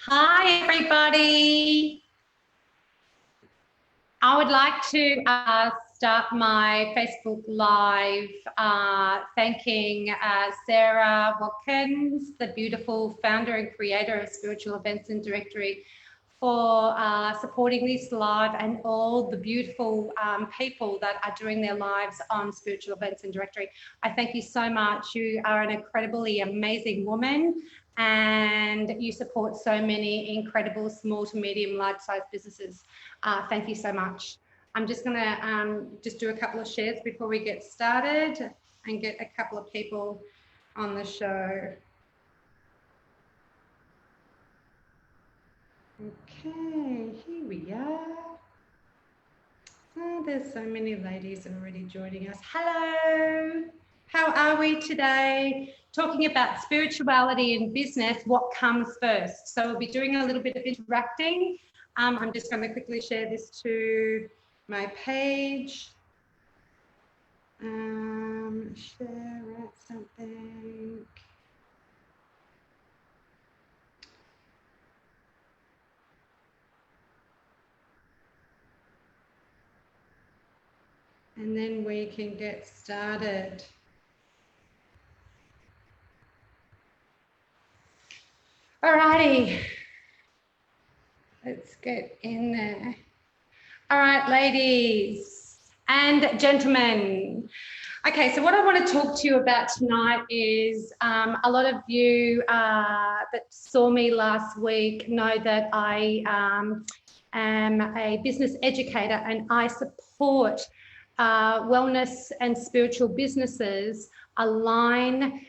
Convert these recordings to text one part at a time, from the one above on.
Hi, everybody. I would like to start my Facebook Live thanking Sarah Watkins, the beautiful founder and creator of Spiritual Events and Directory, for supporting this live and all the beautiful people that are doing their lives on Spiritual Events and Directory. I thank you so much. You are an incredibly amazing woman and you support so many incredible small to medium large-sized businesses. Thank you so much. I'm just going to just do a couple of shares before we get started and get a couple of people on the show. Okay, here we are. Oh, there's so many ladies already joining us. Hello, how are we today? Talking about spirituality in business, what comes first? So we'll be doing a little bit of interacting. I'm just going to quickly share this to my page. Share something. And then we can get started. Alrighty, let's get in there. All right, ladies and gentlemen. Okay, so what I want to talk to you about tonight is a lot of you that saw me last week know that I am a business educator and I support wellness and spiritual businesses align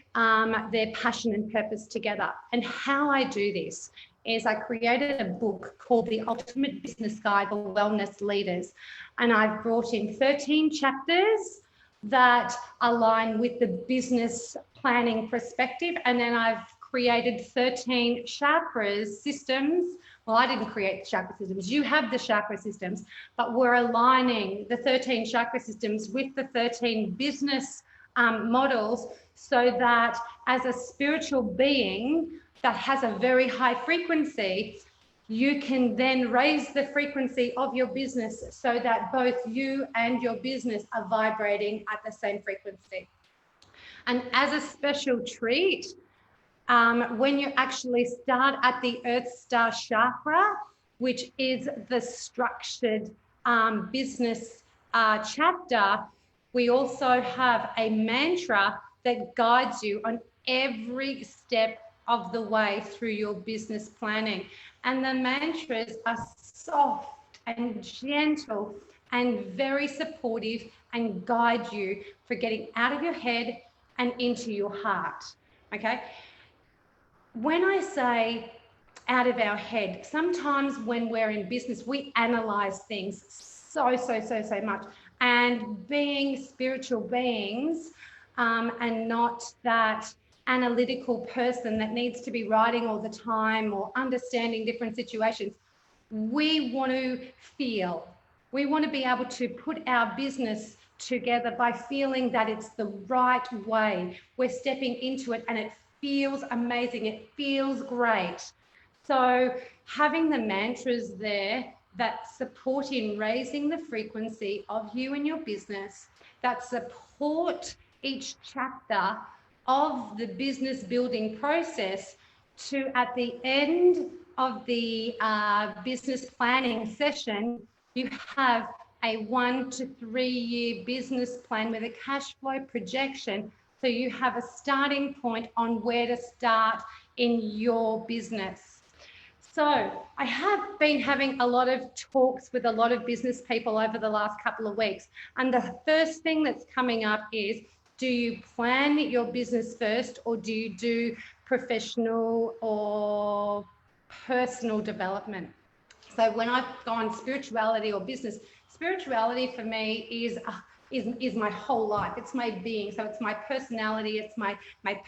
their passion and purpose together. And how I do this is I created a book called The Ultimate Business Guide for Wellness Leaders. And I've brought in 13 chapters that align with the business planning perspective. And then I've created 13 chakras systems. Well, I didn't create the chakra systems. You have the chakra systems, but we're aligning the 13 chakra systems with the 13 business models so that as a spiritual being that has a very high frequency, you can then raise the frequency of your business so that both you and your business are vibrating at the same frequency. And as a special treat, when you actually start at the Earth Star Chakra, which is the structured business chapter, we also have a mantra that guides you on every step of the way through your business planning. And the mantras are soft and gentle and very supportive and guide you for getting out of your head and into your heart, okay? When I say out of our head, sometimes when we're in business, we analyze things so much. And being spiritual beings and not that analytical person that needs to be writing all the time or understanding different situations, we want to feel. We want to be able to put our business together by feeling that it's the right way. We're stepping into it and it feels amazing. It feels great. So having the mantras there that support in raising the frequency of you and your business, that support each chapter of the business building process to, at the end of the business planning session, you have a 1 to 3 year business plan with a cash flow projection. So you have a starting point on where to start in your business. So I have been having a lot of talks with a lot of business people over the last couple of weeks. And the first thing that's coming up is, do you plan your business first or do you do professional or personal development? So when I've gone spirituality or business, spirituality for me is my whole life. It's my being. So it's my personality. It's my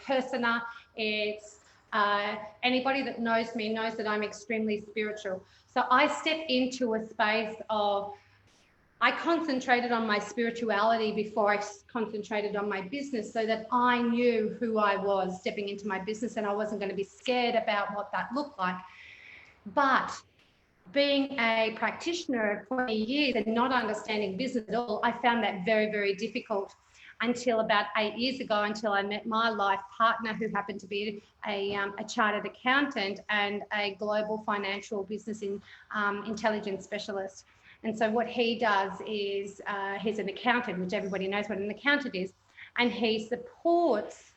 persona. It's anybody that knows me knows that I'm extremely spiritual. So I step into a space of, I concentrated on my spirituality before I concentrated on my business so that I knew who I was stepping into my business and I wasn't going to be scared about what that looked like. But being a practitioner of 20 years and not understanding business at all, I found that very, very difficult until about 8 years ago, until I met my life partner, who happened to be a chartered accountant and a global financial business intelligence specialist. And so what he does is he's an accountant, which everybody knows what an accountant is, and he supports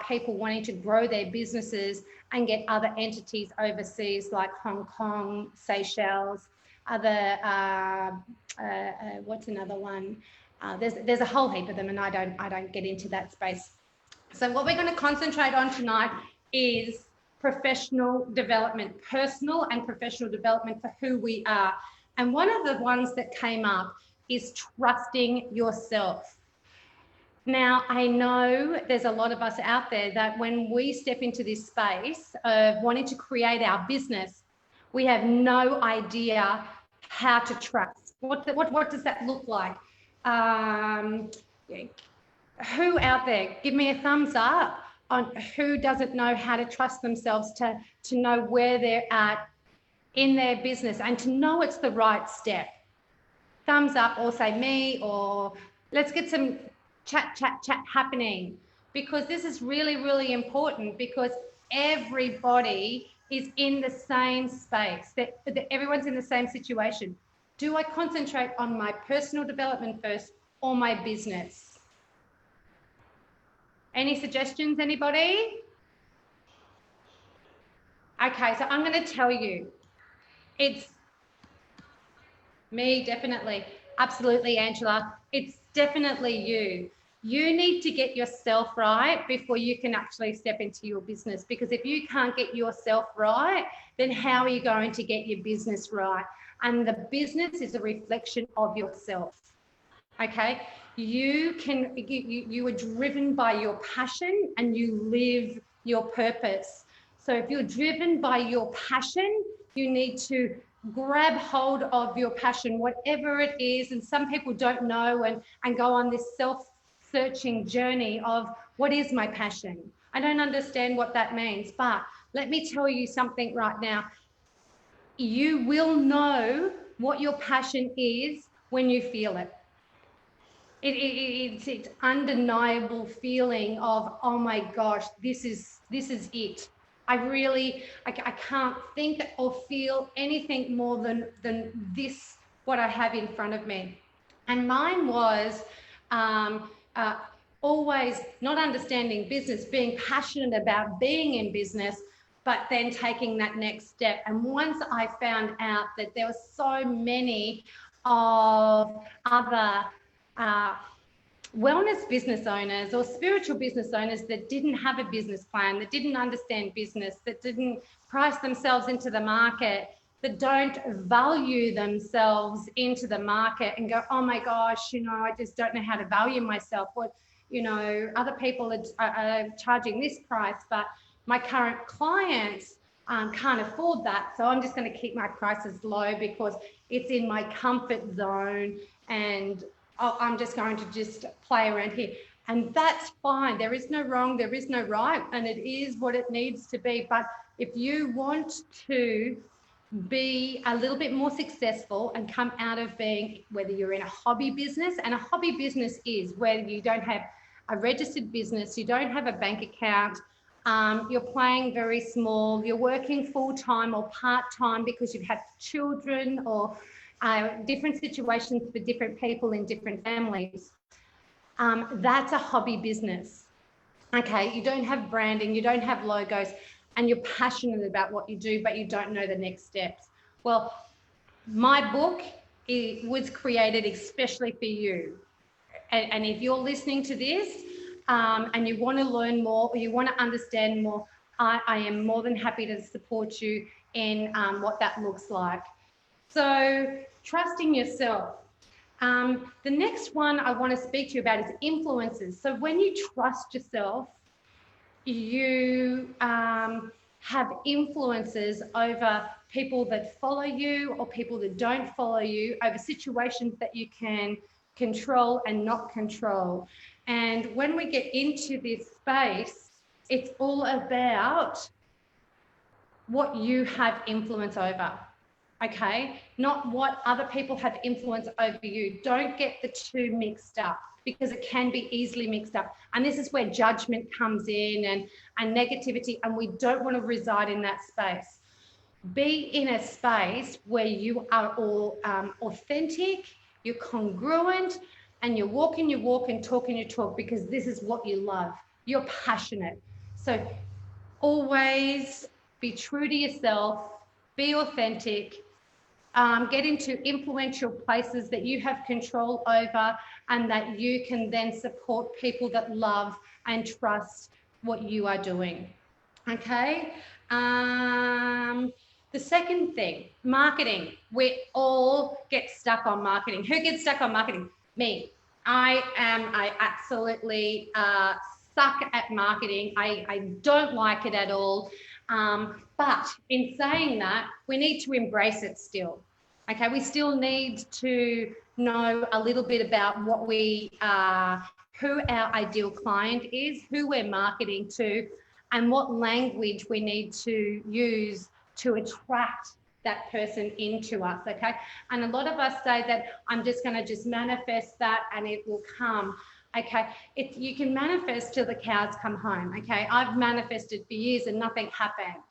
people wanting to grow their businesses and get other entities overseas like Hong Kong, Seychelles, other, what's another one? There's a whole heap of them, and I don't get into that space. So what we're going to concentrate on tonight is professional development, personal and professional development for who we are. And one of the ones that came up is trusting yourself. Now, I know there's a lot of us out there that when we step into this space of wanting to create our business, we have no idea how to trust. What does that look like? Who out there, give me a thumbs up on who doesn't know how to trust themselves to know where they're at in their business and to know it's the right step. Thumbs up, or say me, or let's get some chat happening, because this is really, really important, because everybody is in the same space, that everyone's in the same situation. Do I concentrate on my personal development first or my business? Any suggestions, anybody? Okay, so I'm going to tell you, it's me, definitely. Absolutely, Angela. It's definitely you. You need to get yourself right before you can actually step into your business, because if you can't get yourself right, then how are you going to get your business right? And the business is a reflection of yourself. Okay, you are driven by your passion and you live your purpose. So if you're driven by your passion, you need to grab hold of your passion, whatever it is. And some people don't know and go on this self-searching journey of, what is my passion? I don't understand what that means, but let me tell you something right now. You will know what your passion is when you feel it. It's undeniable feeling of, oh my gosh, this is it. I can't think or feel anything more than this, what I have in front of me. And mine was always not understanding business, being passionate about being in business, but then taking that next step. And once I found out that there were so many of other wellness business owners or spiritual business owners that didn't have a business plan, that didn't understand business, that didn't price themselves into the market, that don't value themselves into the market and go, oh my gosh, I just don't know how to value myself. What, other people are charging this price, but my current clients can't afford that. So I'm just going to keep my prices low because it's in my comfort zone, and I'm just going to just play around here. And that's fine. There is no wrong, there is no right, and it is what it needs to be. But if you want to be a little bit more successful and come out of being, whether you're in a hobby business, and a hobby business is where you don't have a registered business, you don't have a bank account, you're playing very small, you're working full-time or part-time because you've had children, or different situations for different people in different families. That's a hobby business. Okay, you don't have branding, you don't have logos, and you're passionate about what you do, but you don't know the next steps. Well, my book was created especially for you. And if you're listening to this and you want to learn more, or you want to understand more, I am more than happy to support you in what that looks like. So trusting yourself. The next one I want to speak to you about is influences. So when you trust yourself, you have influences over people that follow you or people that don't follow you, over situations that you can control and not control. And when we get into this space, it's all about what you have influence over. Okay, not what other people have influence over you. Don't get the two mixed up, because it can be easily mixed up. And this is where judgment comes in, and negativity, and we don't want to reside in that space. Be in a space where you are all authentic, you're congruent, and you're walking your walk and talking your talk, because this is what you love. You're passionate. So always be true to yourself, be authentic, get into influential places that you have control over, and that you can then support people that love and trust what you are doing. Okay. The second thing, marketing. We all get stuck on marketing. Who gets stuck on marketing? Me. I absolutely suck at marketing. I don't like it at all. But in saying that, we need to embrace it still. Okay, we still need to know a little bit about what we are, who our ideal client is, who we're marketing to, and what language we need to use to attract that person into us. Okay, and a lot of us say that I'm just going to just manifest that and it will come. Okay, you can manifest till the cows come home. Okay, I've manifested for years and nothing happened.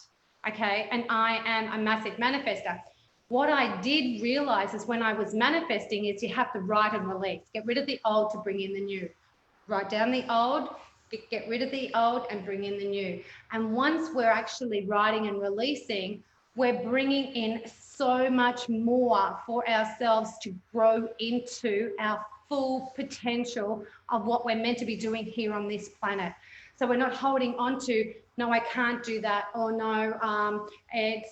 Okay, and I am a massive manifester. What I did realize is when I was manifesting is you have to write and release. Get rid of the old to bring in the new. Write down the old, get rid of the old and bring in the new. And once we're actually writing and releasing, we're bringing in so much more for ourselves to grow into our full potential of what we're meant to be doing here on this planet. So we're not holding on to, no, I can't do that, or no, it's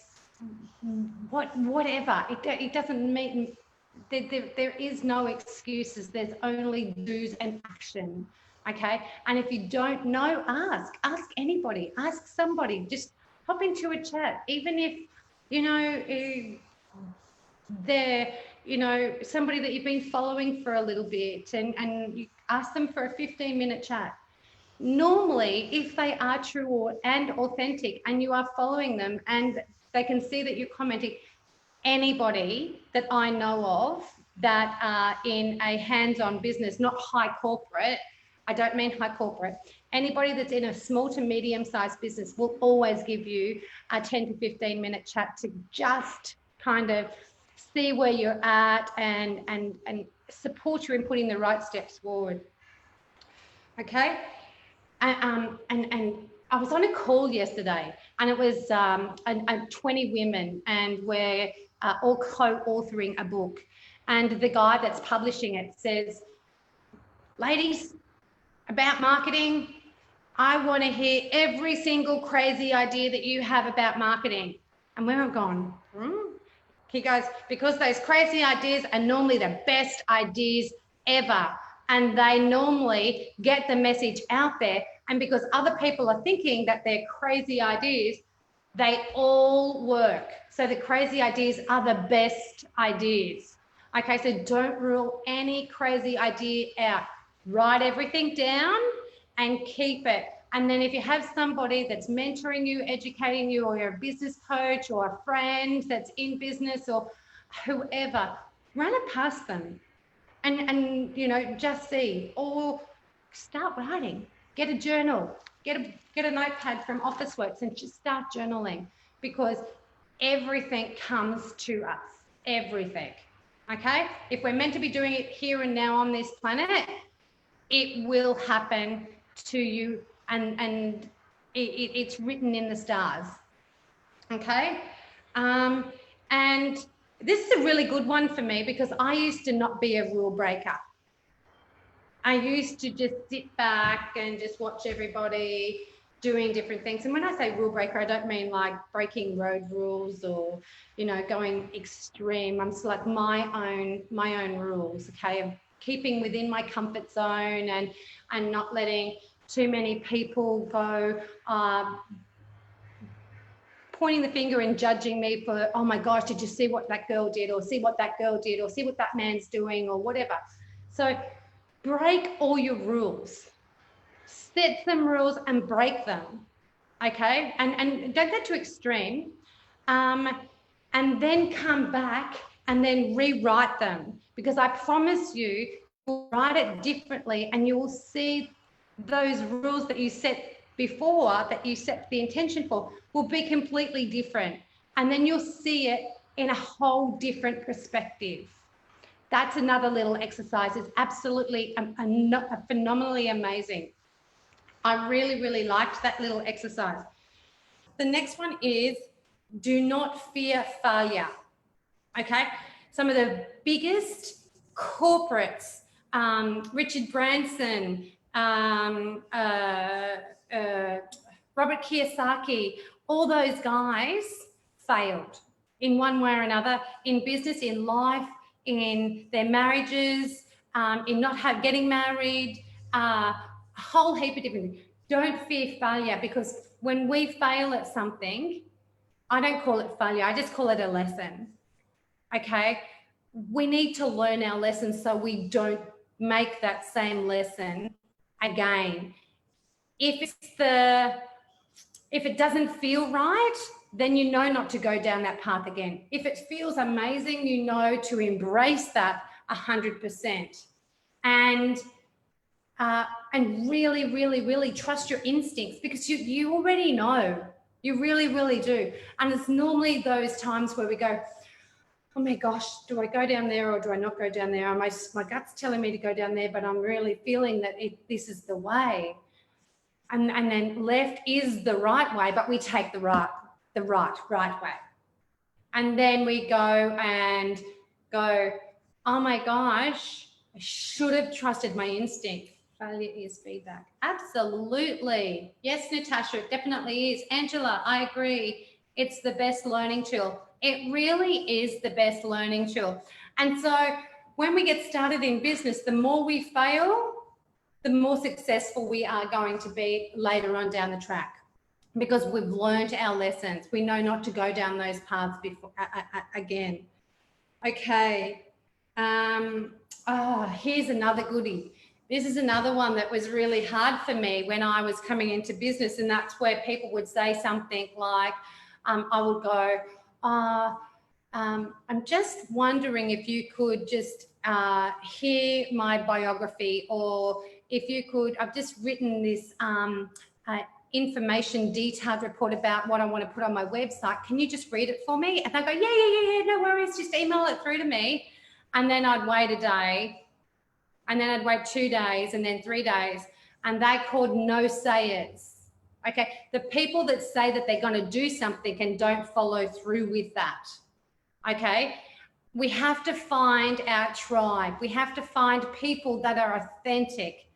whatever. It doesn't mean, there is no excuses. There's only do's and action. Okay, and if you don't know, ask anybody, ask somebody, just hop into a chat, even if they're somebody that you've been following for a little bit, and you ask them for a 15-minute chat. Normally, if they are true and authentic and you are following them and they can see that you're commenting, anybody that I know of that are in a hands-on business, not high corporate, I don't mean high corporate, anybody that's in a small to medium-sized business will always give you a 10 to 15-minute chat to just kind of see where you're at and support you in putting the right steps forward. Okay. And I was on a call yesterday, and it was 20 women, and we're all co-authoring a book. And the guy that's publishing it says, ladies, about marketing, I want to hear every single crazy idea that you have about marketing. And we're gone. He goes, because those crazy ideas are normally the best ideas ever. And they normally get the message out there. And because other people are thinking that they're crazy ideas, they all work. So the crazy ideas are the best ideas. Okay, so don't rule any crazy idea out. Write everything down and keep it. And then if you have somebody that's mentoring you, educating you, or you're a business coach or a friend that's in business or whoever, run it past them. And just see, or start writing. Get a journal, get a notepad from Officeworks and just start journaling, because everything comes to us, everything. Okay, if we're meant to be doing it here and now on this planet, it will happen to you, and it's written in the stars. Okay, and this is a really good one for me, because I used to not be a rule breaker. I used to just sit back and just watch everybody doing different things. And when I say rule breaker, I don't mean like breaking road rules or, going extreme. I'm just like my own rules, okay, of keeping within my comfort zone and not letting too many people go pointing the finger and judging me for, oh my gosh, did you see what that girl did, or see what that girl did, or see what that man's doing, or whatever. So break all your rules, set some rules and break them. okay? And don't get too extreme. And then come back and then rewrite them, because I promise you, you'll write it differently and you will see those rules that you set before, that you set the intention for, will be completely different. And then you'll see it in a whole different perspective. That's another little exercise. It's absolutely phenomenally amazing. I really, really liked that little exercise. The next one is do not fear failure. Okay, some of the biggest corporates, Richard Branson, Robert Kiyosaki, all those guys failed in one way or another, in business, in life, in their marriages, in not getting married, a whole heap of different things. Don't fear failure, because when we fail at something, I don't call it failure, I just call it a lesson. Okay, we need to learn our lessons so we don't make that same lesson again. If it doesn't feel right, then you know not to go down that path again. If it feels amazing, you know to embrace that 100%. And really, really, really trust your instincts, because you already know. You really, really do. And it's normally those times where we go, oh my gosh, do I go down there or do I not go down there? My gut's telling me to go down there, but I'm really feeling that this is the way. And then left is the right way, but we take the right way. And then we go, oh my gosh, I should have trusted my instinct. Failure is feedback. Absolutely. Yes, Natasha, it definitely is. Angela, I agree. It's the best learning tool. It really is the best learning tool. And so when we get started in business, the more we fail, the more successful we are going to be later on down the track, because we've learned our lessons. We know not to go down those paths again. Okay. Here's another goodie. This is another one that was really hard for me when I was coming into business, and that's where people would say something like, I would go, I'm just wondering if you could just hear my biography, or if you could, I've just written this information detailed report about what I want to put on my website. Can you just read it for me? And I go, yeah, no worries, just email it through to me. And then I'd wait a day, and then I'd wait 2 days, and then 3 days, and they're called no-sayers. Okay, the people that say that they're going to do something and don't follow through with that. Okay, we have to find our tribe. We have to find people that are authentic,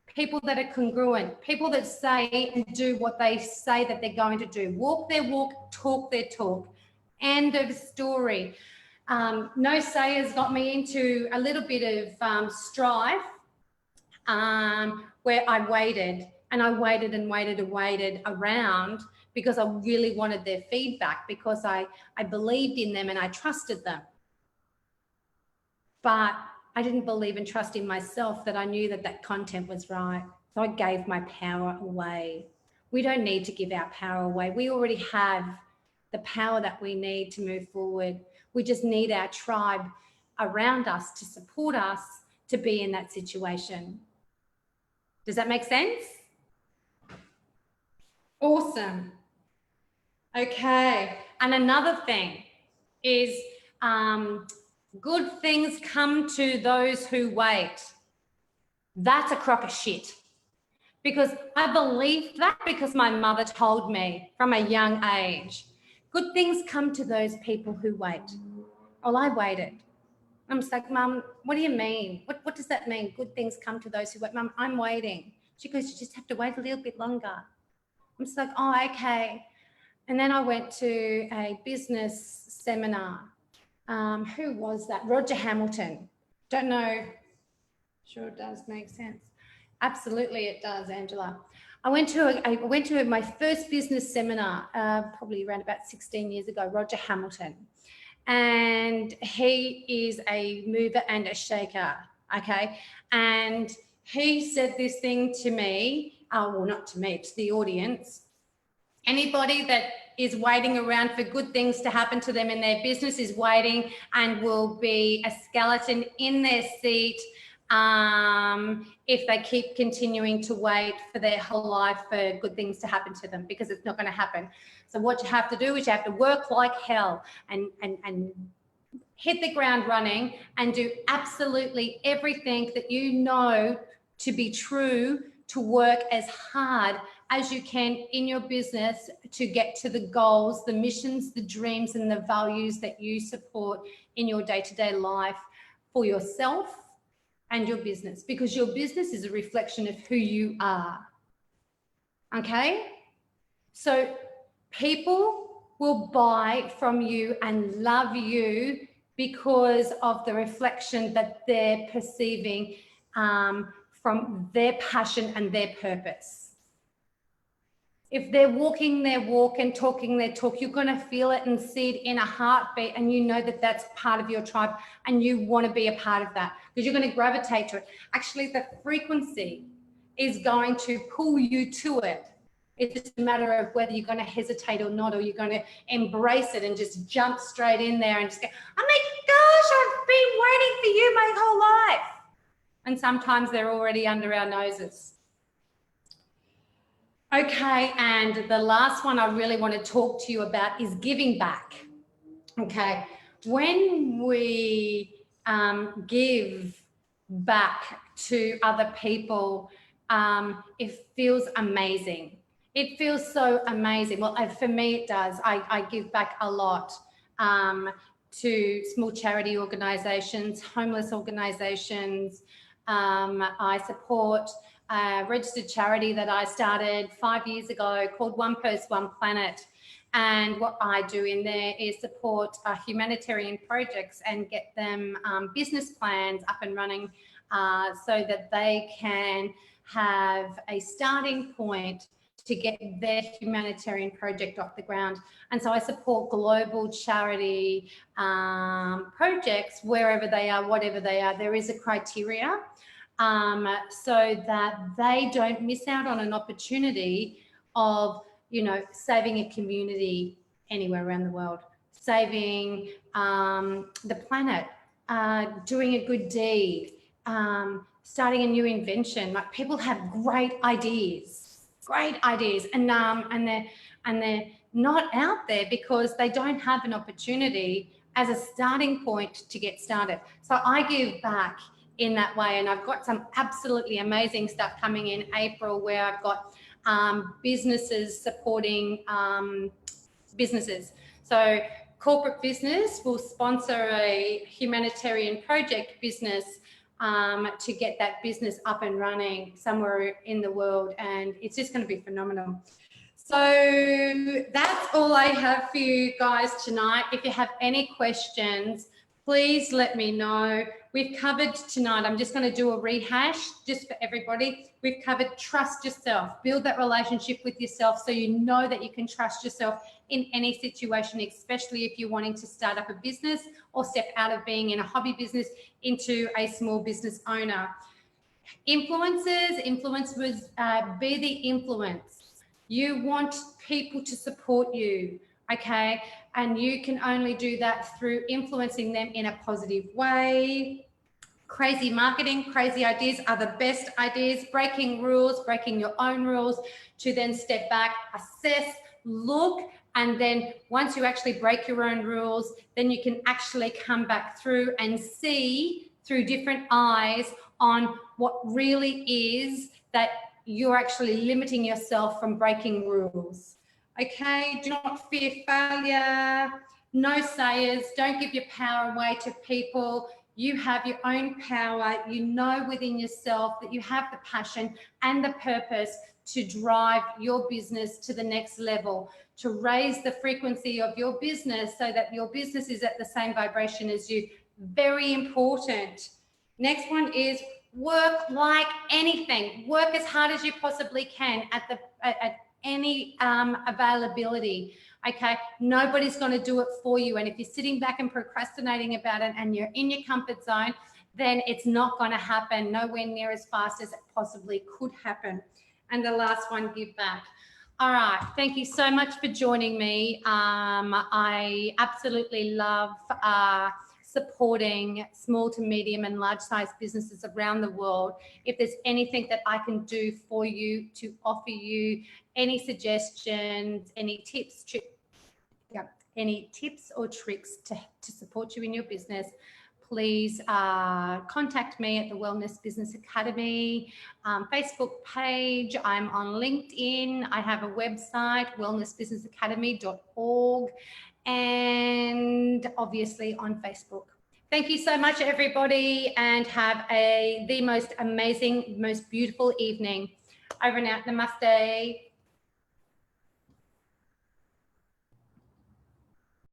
people that are congruent, people that say and do what they say that they're going to do. Walk their walk, talk their talk. End of story. No sayers got me into a little bit of strife where I waited. And I waited and waited around, because I really wanted their feedback, because I believed in them and I trusted them. But I didn't believe and trust in myself that I knew that that content was right. So I gave my power away. We don't need to give our power away. We already have the power that we need to move forward. We just need our tribe around us to support us to be in that situation. Does that make sense? Awesome. Okay. And another thing is good things come to those who wait. That's a crock of shit. Because I believed that, because my mother told me from a young age. Good things come to those people who wait. Well, I waited. I'm just like, Mum, what do you mean? What does that mean? Good things come to those who wait. Mum, I'm waiting. She goes, you just have to wait a little bit longer. I'm just like, oh, okay. And then I went to a business seminar. Who was that? Roger Hamilton. Don't know. Sure, it does make sense. Absolutely, it does, Angela. I went to my first business seminar, probably around about 16 years ago, Roger Hamilton. And he is a mover and a shaker, okay? And he said this thing to me, well, not to me, to the audience. Anybody that is waiting around for good things to happen to them in their business is waiting and will be a skeleton in their seat if they keep continuing to wait for their whole life for good things to happen to them, because it's not going to happen. So what you have to do is you have to work like hell and hit the ground running and do absolutely everything that you know to be true, to work as hard as you can in your business to get to the goals, the missions, the dreams, and the values that you support in your day-to-day life for yourself and your business, because your business is a reflection of who you are. Okay? So people will buy from you and love you because of the reflection that they're perceiving from their passion and their purpose. If they're walking their walk and talking their talk, you're going to feel it and see it in a heartbeat, and you know that that's part of your tribe and you want to be a part of that because you're going to gravitate to it. Actually, the frequency is going to pull you to it. It's just a matter of whether you're going to hesitate or not, or you're going to embrace it and just jump straight in there and just go, oh my gosh, I've been waiting for you my whole life. And sometimes they're already under our noses. Okay, and the last one I really want to talk to you about is giving back. Okay, when we give back to other people, it feels amazing. It feels so amazing. Well, for me, it does. I give back a lot to small charity organisations, homeless organisations. I support a registered charity that I started 5 years ago called One Purse, One Planet. And what I do in there is support humanitarian projects and get them business plans up and running so that they can have a starting point to get their humanitarian project off the ground. And so I support global charity projects wherever they are, whatever they are. There is a criteria so that they don't miss out on an opportunity of, you know, saving a community anywhere around the world, saving the planet, doing a good deed, starting a new invention. Like, people have great ideas, and they're not out there because they don't have an opportunity as a starting point to get started. So I give back in that way, and I've got some absolutely amazing stuff coming in April where I've got businesses supporting businesses. So corporate business will sponsor a humanitarian project business to get that business up and running somewhere in the world, and it's just going to be phenomenal. So that's all I have for you guys tonight. If you have any questions, please let me know. We've covered tonight, I'm just going to do a rehash just for everybody. We've covered trust yourself, build that relationship with yourself so you know that you can trust yourself in any situation, especially if you're wanting to start up a business or step out of being in a hobby business into a small business owner. Influencers, be the influence. You want people to support you, okay? And you can only do that through influencing them in a positive way. Crazy marketing, crazy ideas are the best ideas. Breaking rules, breaking your own rules, to then step back, assess, look, and then once you actually break your own rules, then you can actually come back through and see through different eyes on what really is that you're actually limiting yourself from breaking rules. Okay, do not fear failure. No sayers, don't give your power away to people. You have your own power. You know within yourself that you have the passion and the purpose to drive your business to the next level, to raise the frequency of your business so that your business is at the same vibration as you. Very important. Next one is work like anything. Work as hard as you possibly can at any availability. Okay, nobody's going to do it for you. And if you're sitting back and procrastinating about it and you're in your comfort zone, then it's not going to happen nowhere near as fast as it possibly could happen. And the last one, give back. All right. Thank you so much for joining me. I absolutely love supporting small to medium and large size businesses around the world. If there's anything that I can do for you to offer you any suggestions, any tips, any tips or tricks to support you in your business, please contact me at the Wellness Business Academy Facebook page. I'm on LinkedIn. I have a website, wellnessbusinessacademy.org, and obviously on Facebook. Thank you so much, everybody, and have the most amazing, most beautiful evening. Over and out. Namaste.